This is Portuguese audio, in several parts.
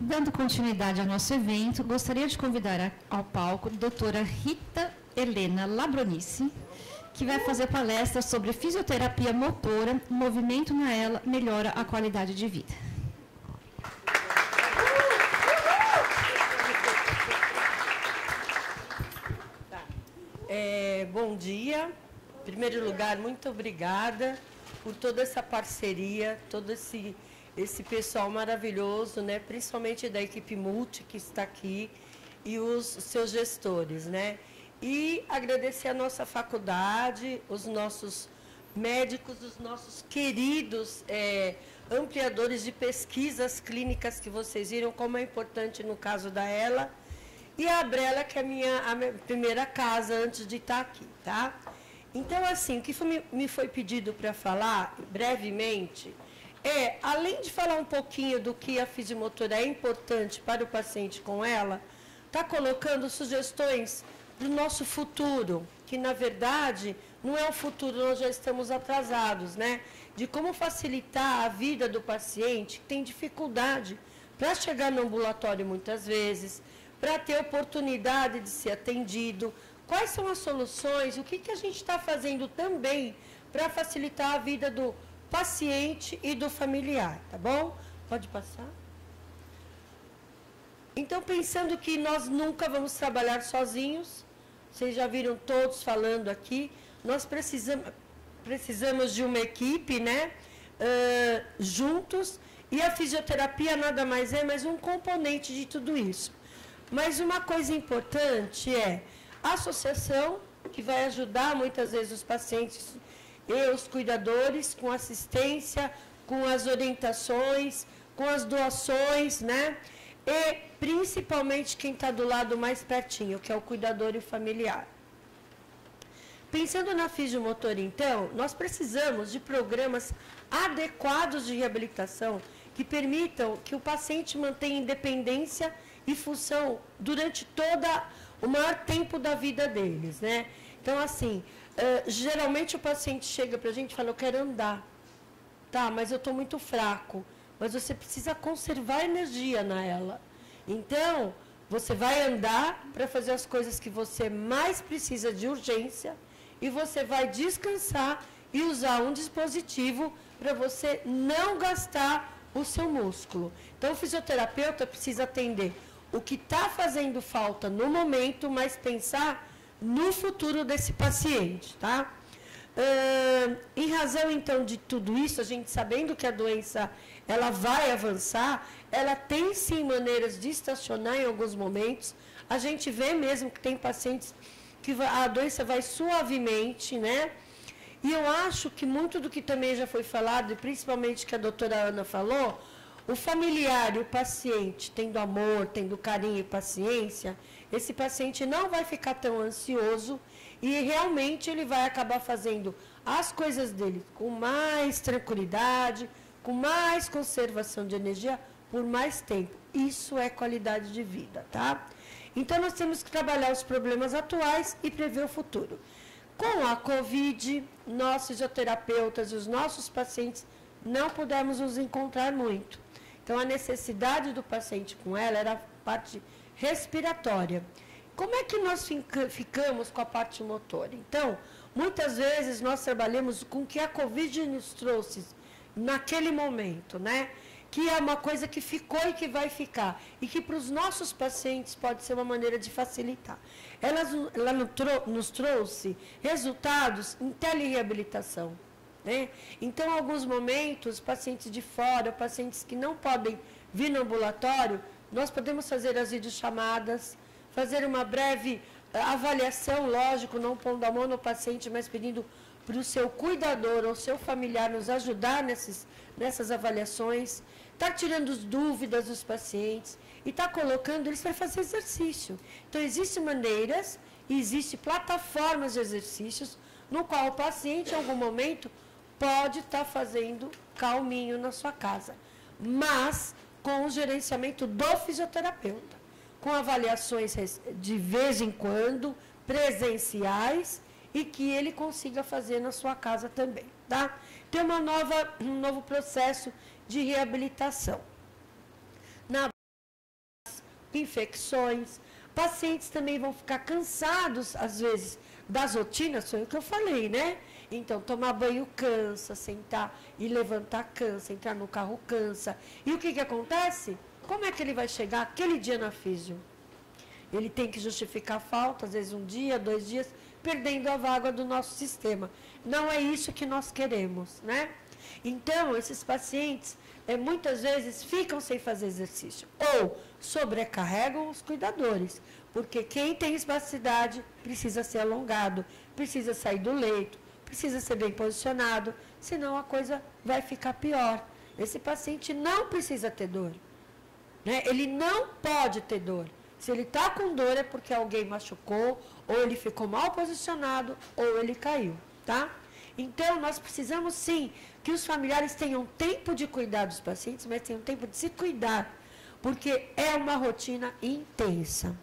Dando continuidade ao nosso evento, gostaria de convidar ao palco a doutora Rita Helena Labronice, que vai fazer palestra sobre fisioterapia motora, o movimento na ela melhora a qualidade de vida. Bom dia. Em primeiro lugar, muito obrigada por toda essa parceria, todo esse pessoal maravilhoso, né? Principalmente da equipe Multi que está aqui e os seus gestores, né? E agradecer a nossa faculdade, os nossos médicos, os nossos queridos ampliadores de pesquisas clínicas que vocês viram como é importante no caso da ela, e a Abrela, que é a minha primeira casa antes de estar aqui, tá? Então, assim, o que me foi pedido para falar, brevemente, além de falar um pouquinho do que a fisiomotora é importante para o paciente com ela, está colocando sugestões do nosso futuro, que, na verdade, não é o futuro, nós já estamos atrasados, né? De como facilitar a vida do paciente que tem dificuldade para chegar no ambulatório muitas vezes, para ter oportunidade de ser atendido, quais são as soluções, o que a gente está fazendo também para facilitar a vida do paciente e do familiar, tá bom? Pode passar? Então, pensando que nós nunca vamos trabalhar sozinhos, vocês já viram todos falando aqui, nós precisamos de uma equipe, né? Juntos, e a fisioterapia nada mais é mais um componente de tudo isso. Mas uma coisa importante é a associação, que vai ajudar muitas vezes os pacientes e os cuidadores com assistência, com as orientações, com as doações, né? E principalmente quem está do lado mais pertinho, que é o cuidador e o familiar. Pensando na fisiomotora, então, nós precisamos de programas adequados de reabilitação que permitam que o paciente mantenha independência e função durante o maior tempo da vida deles, né? Então, assim, geralmente o paciente chega para a gente e fala, eu quero andar. Tá, mas eu estou muito fraco. Mas você precisa conservar energia nela. Então, você vai andar para fazer as coisas que você mais precisa de urgência e você vai descansar e usar um dispositivo para você não gastar o seu músculo. Então, o fisioterapeuta precisa atender o que está fazendo falta no momento, mas pensar no futuro desse paciente, tá? Em razão, então, de tudo isso, a gente sabendo que a doença ela vai avançar, ela tem, sim, maneiras de estacionar em alguns momentos. A gente vê mesmo que tem pacientes que a doença vai suavemente, né? E eu acho que muito do que também já foi falado, e principalmente que a doutora Ana falou, o familiar e o paciente tendo amor, tendo carinho e paciência, esse paciente não vai ficar tão ansioso e realmente ele vai acabar fazendo as coisas dele com mais tranquilidade, com mais conservação de energia por mais tempo. Isso é qualidade de vida, tá? Então, nós temos que trabalhar os problemas atuais e prever o futuro. Com a Covid, nós, fisioterapeutas e os nossos pacientes não pudemos nos encontrar muito. Então, a necessidade do paciente com ela era a parte respiratória. Como é que nós ficamos com a parte motora? Então, muitas vezes nós trabalhamos com o que a Covid nos trouxe naquele momento, né? Que é uma coisa que ficou e que vai ficar. E que para os nossos pacientes pode ser uma maneira de facilitar. Ela nos trouxe resultados em telereabilitação. Né? Então, em alguns momentos, pacientes de fora, pacientes que não podem vir no ambulatório, nós podemos fazer as videochamadas, fazer uma breve avaliação, lógico, não pondo a mão no paciente, mas pedindo para o seu cuidador ou seu familiar nos ajudar nessas avaliações, está tirando as dúvidas dos pacientes e está colocando eles para fazer exercício. Então, existem maneiras, existem plataformas de exercícios no qual o paciente, em algum momento, pode estar fazendo calminho na sua casa, mas com o gerenciamento do fisioterapeuta, com avaliações de vez em quando, presenciais, e que ele consiga fazer na sua casa também, tá? Tem um novo processo de reabilitação. infecções. Pacientes também vão ficar cansados, às vezes, das rotinas, foi o que eu falei, né? Então, tomar banho cansa, sentar e levantar cansa, entrar no carro cansa. E o que acontece? Como é que ele vai chegar aquele dia na físio? Ele tem que justificar a falta, às vezes 1 dia, 2 dias, perdendo a vaga do nosso sistema. Não é isso que nós queremos, né? Então, esses pacientes, muitas vezes, ficam sem fazer exercício. Ou sobrecarregam os cuidadores. Porque quem tem espasticidade precisa ser alongado, precisa sair do leito, precisa ser bem posicionado, senão a coisa vai ficar pior. Esse paciente não precisa ter dor, né? Ele não pode ter dor. Se ele está com dor é porque alguém machucou, ou ele ficou mal posicionado, ou ele caiu, tá? Então, nós precisamos sim que os familiares tenham tempo de cuidar dos pacientes, mas tenham tempo de se cuidar, porque é uma rotina intensa.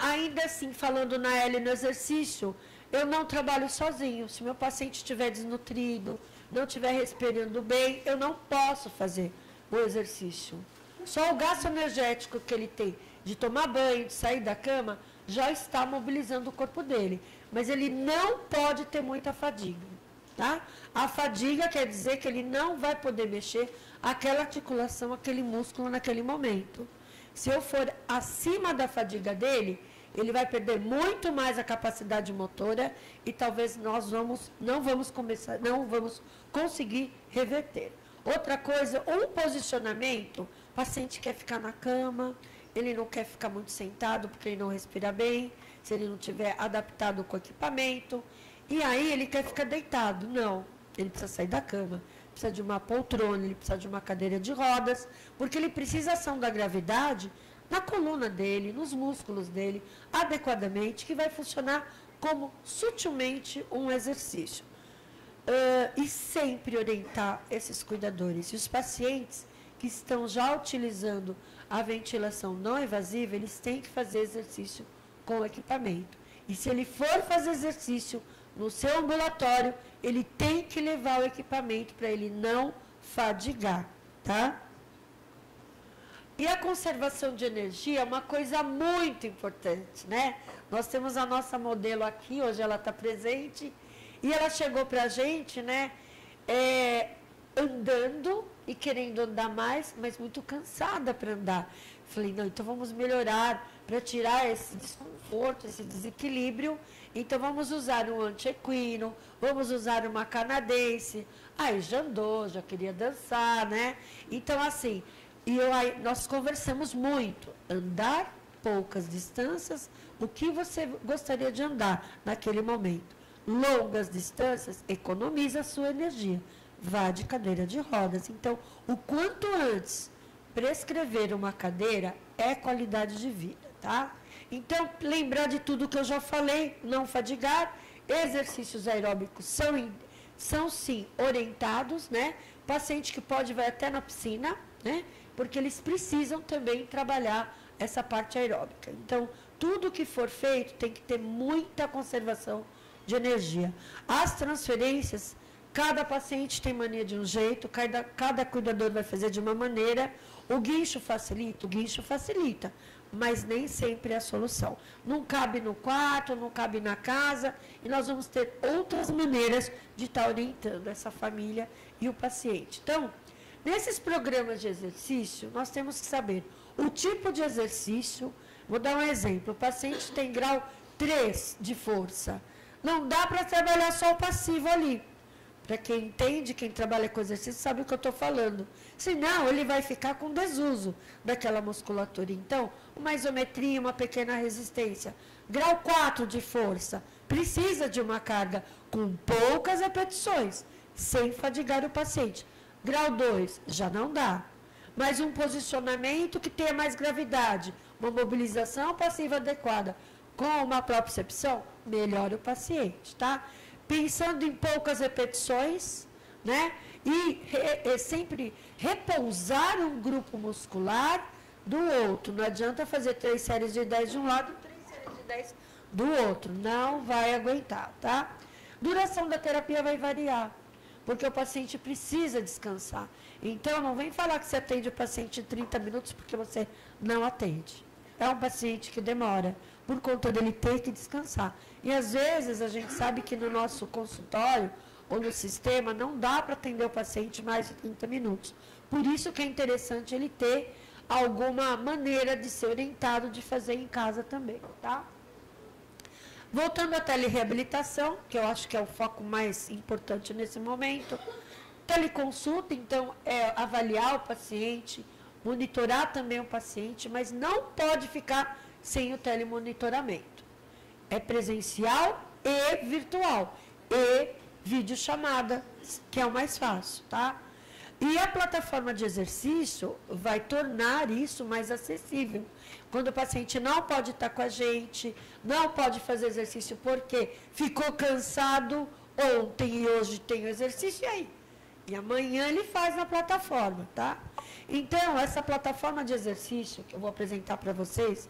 Ainda assim, falando na L no exercício, eu não trabalho sozinho. Se meu paciente estiver desnutrido, não estiver respirando bem, eu não posso fazer o exercício. Só o gasto energético que ele tem de tomar banho, de sair da cama, já está mobilizando o corpo dele. Mas ele não pode ter muita fadiga, tá? A fadiga quer dizer que ele não vai poder mexer aquela articulação, aquele músculo naquele momento. Se eu for acima da fadiga dele, ele vai perder muito mais a capacidade motora e talvez nós não vamos conseguir reverter. Outra coisa, um posicionamento, o paciente quer ficar na cama, ele não quer ficar muito sentado porque ele não respira bem, se ele não tiver adaptado com o equipamento, e aí ele quer ficar deitado. Não, ele precisa sair da cama, precisa de uma poltrona, ele precisa de uma cadeira de rodas, porque ele precisa ação da gravidade na coluna dele, nos músculos dele, adequadamente, que vai funcionar como sutilmente um exercício. E sempre orientar esses cuidadores. E os pacientes que estão já utilizando a ventilação não invasiva, eles têm que fazer exercício com o equipamento. E se ele for fazer exercício no seu ambulatório, ele tem que levar o equipamento para ele não fadigar, tá? E a conservação de energia é uma coisa muito importante, né? Nós temos a nossa modelo aqui, hoje ela está presente, e ela chegou para a gente, né, andando e querendo andar mais, mas muito cansada para andar. Falei, não, então vamos melhorar para tirar esse desconforto, esse desequilíbrio. Então vamos usar um antiequino, vamos usar uma canadense. Aí já andou, já queria dançar, né? Então, assim, nós conversamos muito. Andar poucas distâncias, o que você gostaria de andar naquele momento? Longas distâncias, economiza a sua energia. Vá de cadeira de rodas. Então, o quanto antes prescrever uma cadeira é qualidade de vida, tá? Então, lembrar de tudo que eu já falei, não fadigar, exercícios aeróbicos são sim orientados, né? Paciente que pode vai até na piscina, né? Porque eles precisam também trabalhar essa parte aeróbica. Então, tudo que for feito tem que ter muita conservação de energia. As transferências, cada paciente tem mania de um jeito, cada cuidador vai fazer de uma maneira. O guincho facilita, mas nem sempre é a solução. Não cabe no quarto, não cabe na casa, e nós vamos ter outras maneiras de estar orientando essa família e o paciente. Então, nesses programas de exercício, nós temos que saber o tipo de exercício. Vou dar um exemplo. O paciente tem grau 3 de força. Não dá para trabalhar só o passivo ali. Para quem entende, quem trabalha com exercício, sabe o que eu estou falando. Senão, ele vai ficar com desuso daquela musculatura. Então, uma isometria, uma pequena resistência. Grau 4 de força. Precisa de uma carga com poucas repetições, sem fadigar o paciente. Grau 2, já não dá. Mas um posicionamento que tenha mais gravidade, uma mobilização passiva adequada, com uma propriocepção, melhora o paciente, tá? Pensando em poucas repetições, né? E sempre repousar um grupo muscular do outro. Não adianta fazer 3 séries de 10 de um lado e 3 séries de 10 do outro. Não vai aguentar, tá? Duração da terapia vai variar. porque o paciente precisa descansar. Então, não vem falar que você atende o paciente em 30 minutos porque você não atende. É um paciente que demora, por conta dele ter que descansar. E, às vezes, a gente sabe que no nosso consultório ou no sistema não dá para atender o paciente mais de 30 minutos. Por isso que é interessante ele ter alguma maneira de ser orientado de fazer em casa também, tá? Voltando à telereabilitação, que eu acho que é o foco mais importante nesse momento. Teleconsulta, então, é avaliar o paciente, monitorar também o paciente, mas não pode ficar sem o telemonitoramento. É presencial e virtual, e videochamada, que é o mais fácil, tá? E a plataforma de exercício vai tornar isso mais acessível. Quando o paciente não pode estar com a gente, não pode fazer exercício porque ficou cansado ontem e hoje tem o exercício, e aí? E amanhã ele faz na plataforma, tá? Então, essa plataforma de exercício que eu vou apresentar para vocês,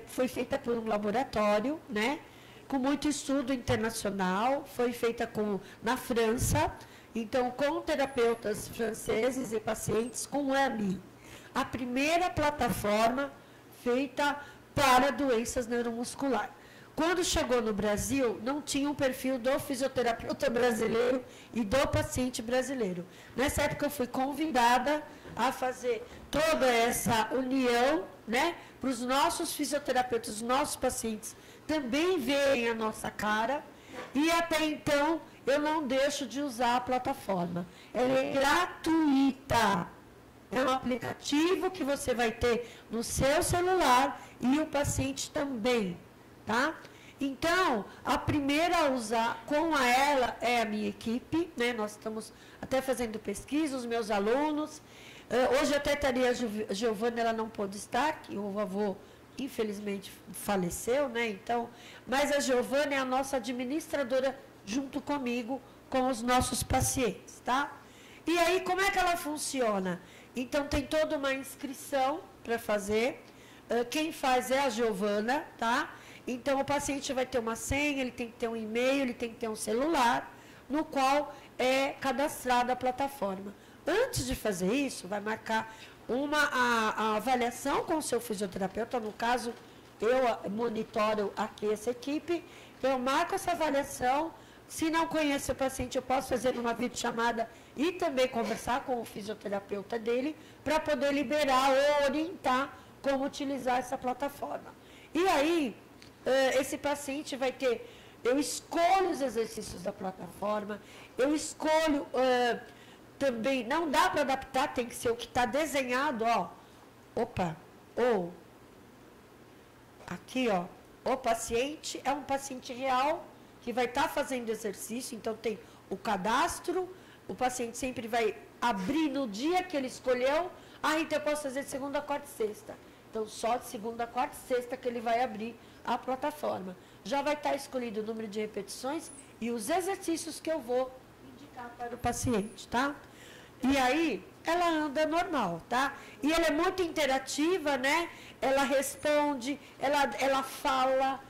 foi feita por um laboratório, né? Com muito estudo internacional, foi feita na França, então com terapeutas franceses e pacientes com AMI. A primeira plataforma feita para doenças neuromusculares. Quando chegou no Brasil, não tinha um perfil do fisioterapeuta brasileiro e do paciente brasileiro. Nessa época, eu fui convidada a fazer toda essa união, né, para os nossos fisioterapeutas, os nossos pacientes também verem a nossa cara. E até então, eu não deixo de usar a plataforma. Ela é gratuita. É um aplicativo que você vai ter no seu celular e o paciente também, tá? Então, a primeira a usar com ela é a minha equipe, né? Nós estamos até fazendo pesquisa, os meus alunos. Hoje até estaria a Giovana, ela não pôde estar, que o avô, infelizmente, faleceu, né? Então, mas a Giovana é a nossa administradora junto comigo, com os nossos pacientes, tá? E aí, como é que ela funciona? Então, tem toda uma inscrição para fazer. Quem faz é a Giovana, tá? Então, o paciente vai ter uma senha, ele tem que ter um e-mail, ele tem que ter um celular, no qual é cadastrada a plataforma. Antes de fazer isso, vai marcar a avaliação com o seu fisioterapeuta. No caso, eu monitoro aqui essa equipe, eu marco essa avaliação. Se não conheço o paciente, eu posso fazer uma videochamada e também conversar com o fisioterapeuta dele para poder liberar ou orientar como utilizar essa plataforma. E aí, esse paciente vai ter... Eu escolho os exercícios da plataforma, eu escolho também... Não dá para adaptar, tem que ser o que está desenhado, ó. Opa, ou... Aqui, ó. O paciente é um paciente real que vai estar fazendo exercício, então tem o cadastro, o paciente sempre vai abrir no dia que ele escolheu. Então eu posso fazer de segunda, quarta e sexta. Então, só de segunda, quarta e sexta que ele vai abrir a plataforma. Já vai estar escolhido o número de repetições e os exercícios que eu vou indicar para o paciente, tá? E aí, ela anda normal, tá? E ela é muito interativa, né? Ela responde, ela fala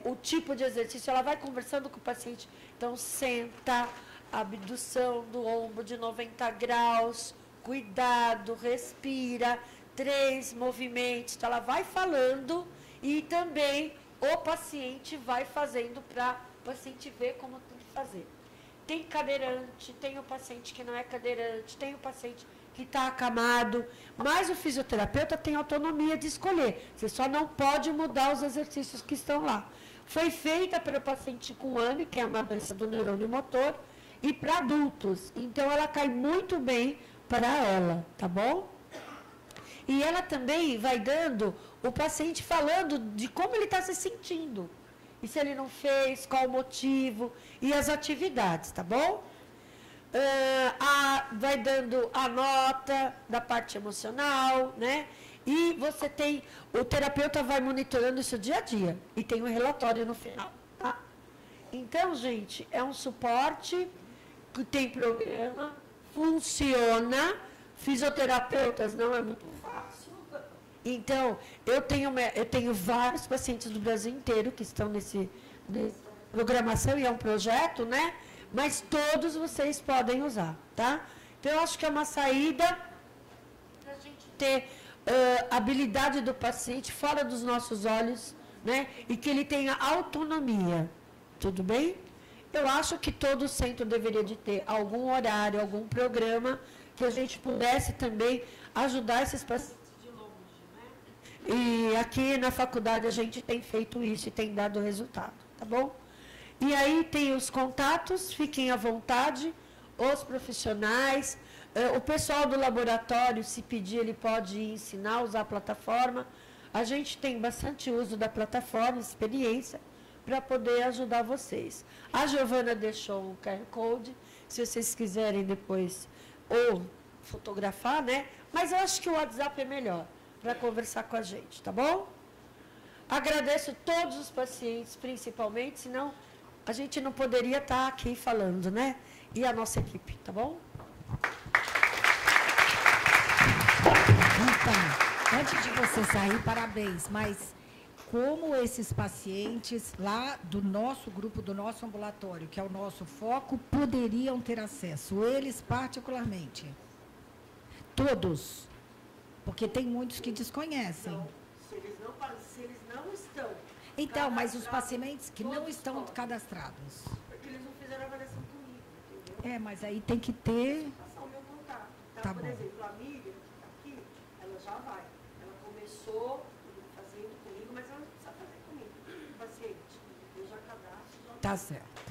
o tipo de exercício, ela vai conversando com o paciente. Então, senta, abdução do ombro de 90 graus, cuidado, respira, 3 movimentos. Então, ela vai falando e também o paciente vai fazendo para o paciente ver como tem que fazer. Tem cadeirante, tem o paciente que não é cadeirante, tem o paciente que está acamado, mas o fisioterapeuta tem autonomia de escolher. Você só não pode mudar os exercícios que estão lá. Foi feita para o paciente com AMI, que é uma doença do neurônio motor, e para adultos. Então, ela cai muito bem para ela, tá bom? E ela também vai dando o paciente falando de como ele está se sentindo. E se ele não fez, qual o motivo, e as atividades, tá bom? Vai dando a nota da parte emocional, né? E você tem, o terapeuta vai monitorando isso dia a dia, e tem um relatório no final, tá? Então, gente, é um suporte que tem programa, funciona, fisioterapeutas não é muito fácil. Então, eu tenho vários pacientes do Brasil inteiro que estão nesse programação, e é um projeto, né? mas todos vocês podem usar, tá? Então, eu acho que é uma saída para a gente ter habilidade do paciente fora dos nossos olhos, né? E que ele tenha autonomia, tudo bem? Eu acho que todo centro deveria de ter algum horário, algum programa que a gente pudesse também ajudar esses pacientes de longe, né? E aqui na faculdade a gente tem feito isso e tem dado resultado, tá bom? E aí tem os contatos, fiquem à vontade, os profissionais, o pessoal do laboratório, se pedir, ele pode ensinar a usar a plataforma. A gente tem bastante uso da plataforma, experiência, para poder ajudar vocês. A Giovana deixou um QR Code, se vocês quiserem depois ou fotografar, né? Mas eu acho que o WhatsApp é melhor para conversar com a gente, tá bom? Agradeço todos os pacientes, principalmente, senão a gente não poderia estar aqui falando, né? E a nossa equipe, tá bom? Então, antes de você sair, parabéns, mas como esses pacientes lá do nosso grupo, do nosso ambulatório, que é o nosso foco, poderiam ter acesso? Eles particularmente? Todos? Porque tem muitos que desconhecem. Não, se eles não estão. Então, mas os pacientes que não estão cadastrados. Porque eles não fizeram avaliação comigo, entendeu? É, mas aí tem que ter. Passar o meu contato. Então, Tá por bom. exemplo, a Miriam, que está aqui, ela já vai. Ela começou fazendo comigo, mas ela não precisa fazer comigo. O paciente, eu já cadastro. Já Tá certo.